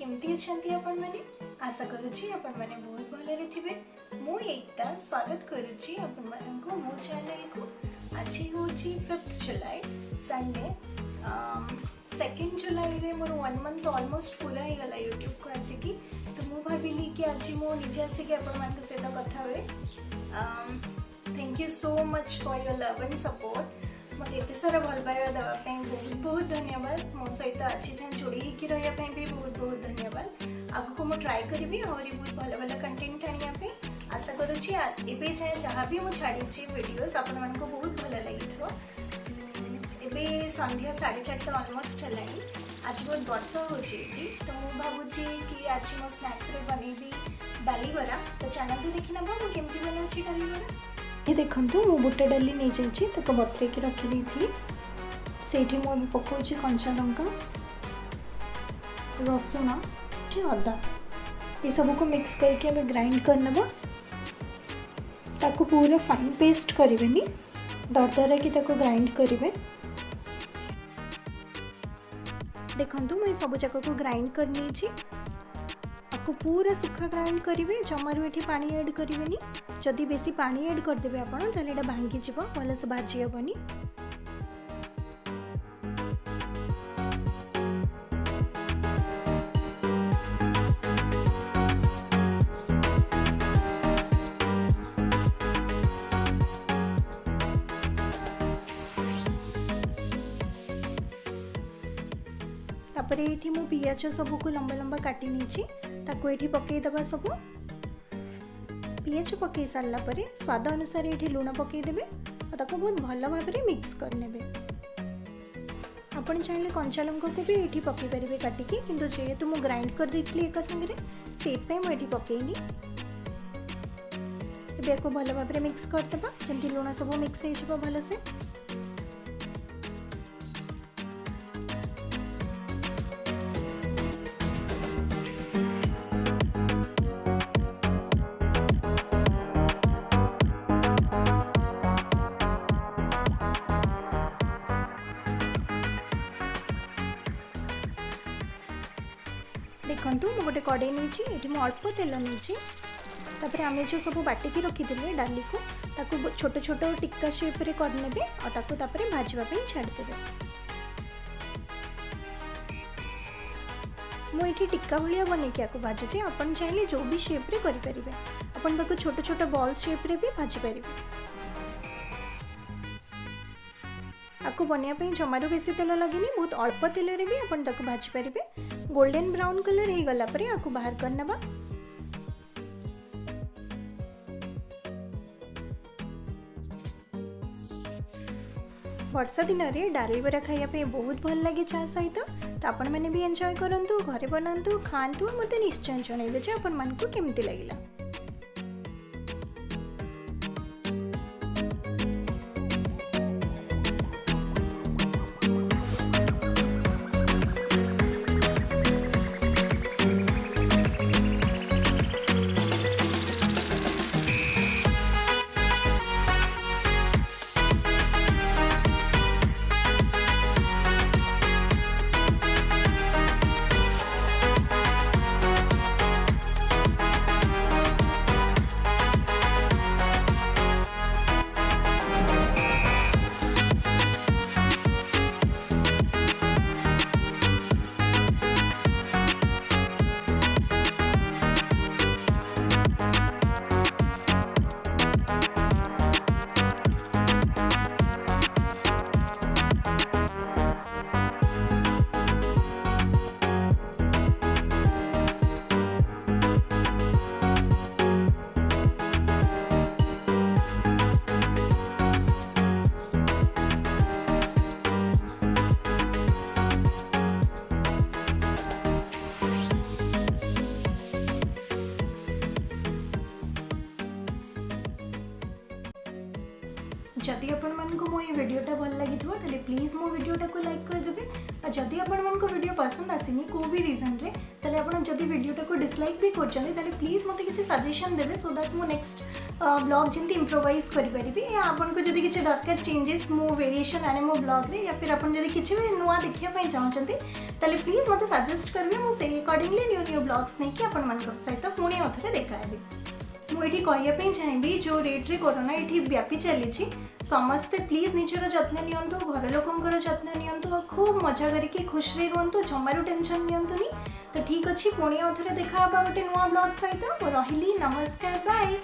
केमती अछंती आपण माने आशा करूची आपण माने बहुत भलरे थिबे। मु एकता स्वागत करूची आपण माननको मो चैनल को। आज होची 5th जुलाई संडे 2nd जुलाई रे मोर 1 मंथ ऑलमोस्ट पूरा ही गला YouTube को आसिकी। तो मु भाबिली कि आज मो निजे आसिकी आपण मानक सहित कथा हुए। Thank you so much for your love and support. मत एत सारा भल पाइबा देवाई बहुत बहुत धन्यवाद। मो सहित आज जाए जोड़ी होकर रहा भी बहुत बहुत धन्यवाद। आगको मुझे ट्राए करी और बहुत भल भल कंटेंट आने आशा करुँची एवं जाए जहाँ भी मुझे छाड़ी वीडियोस आपण मान बहुत भल लगी। एवं संध्या 4:30 ऑलमोस्ट है। आज बहुत वर्षा होची तो मुझे भावुची कि आज मो स्नैक रे बनैबी डालीबरा। तो चलते देखी नबा मु केमती बनाउची डालीबरा। ये देखु मु बुटा डाली नहीं जाइए बतरे रखी थी से पकाउची कंचा लंका रसुण अदा ये सब को मिक्स करके अब ग्राइंड करनबा। ताको पूरा फाइन पेस्ट करेनि दरदरा कि ताको ग्राइंड करेंगे। देखंतु मैं सब जाक को ग्राइंड करनी आपको पूरा सुखा ग्राइंड करेंगे। जमारू ये पानी ऐड करेंगे। जदि बेसी पानी ऐड करदेवे आपन ताले एटा भांगी जीवो भले से भाजी हेबनी। तापर एठी मु पियाज सब को लंबा लंबा काटी नीची ताको एठी पकई दबा सब। पियाज पकई सारा पर स्वाद अनुसार ये लुण पकईदे और ताको बहुत भल भाव में मिक्स करने। आपन चाहिए कंचा लंका को भी ये पकई पारे काटिकी किंतु जेहेतु मु ग्राइंड कर देती एक संगे से मुझे पकईनी। को भल भाव में मिक्स करदे जमी लुण सब मिक्स हो भल से। देखु गोटे कड़े नहीं अल्प तेल नहीं आम जो सब बाटिकी रखीदे डाली को ताकू छोट छोट टिक्का शेप रे करने और भाजवाई छाड़देवे। मुझे टिक्का भाया बनईकि आपको भाजुचे आपन चाहिए जो भी शेप रे करें आपन छोट छोट बॉल शेप रे भी भाजी पारे। आपको बनवाई जमारू बेसी तेल लगे बहुत अल्प तेल रे भी आपन भाजी पारे। गोल्डन ब्राउन कलर हो गला परे आपको बाहर करना। वर्षा दिन रे डालीबरा खाइबा बहुत भल लगे चा सहित। तो आपण मैंने भी एंजॉय करंतु घरे बनातु खातु मत निश्चय जणैबे जे आपण मन को केमती लागिला। जदि आपण मन को मो ये वीडियोटा भल लगी प्लीज मो वीडियोटा को लाइक कर देबे जदि आपको वीडियो पसंद आसीनी को भी रीजन रे ताले आपण जदि वीडियोटा को डिसलाइक भी करछन ताले प्लीज मते किछि सजेशन देबे सो दैट मो नेक्स्ट ब्लॉग जेंती इम्प्रोवाइज करि परिबी या आपनको जदि किछि दरकार चेंजेस मो वेरिएशन आने मो ब्लॉग रे या फिर आपण जदि किछि भी नुवा देखिया पई चाहछंती ताले प्लीज मते सजेस्ट करबे मो सेही अकॉर्डिंगली न्यू ब्लॉग्स नै कि आपण मानक सहित पुणी अथरे देखाबी। मुझे कहवाई चाहिए जो रेट्रे कोरोना ये व्यापी चली समस्ते प्लीज निजर जत्न नियंतु घर लोकंर जत्न नियंतु खूब मजा करके खुश रुहतु जमारू टेंशन नियंतुनी। तो ठीक अच्छे पुणी अथरे देखा गोटे नुआ ब्लॉग सहित रही नमस्कार बाय।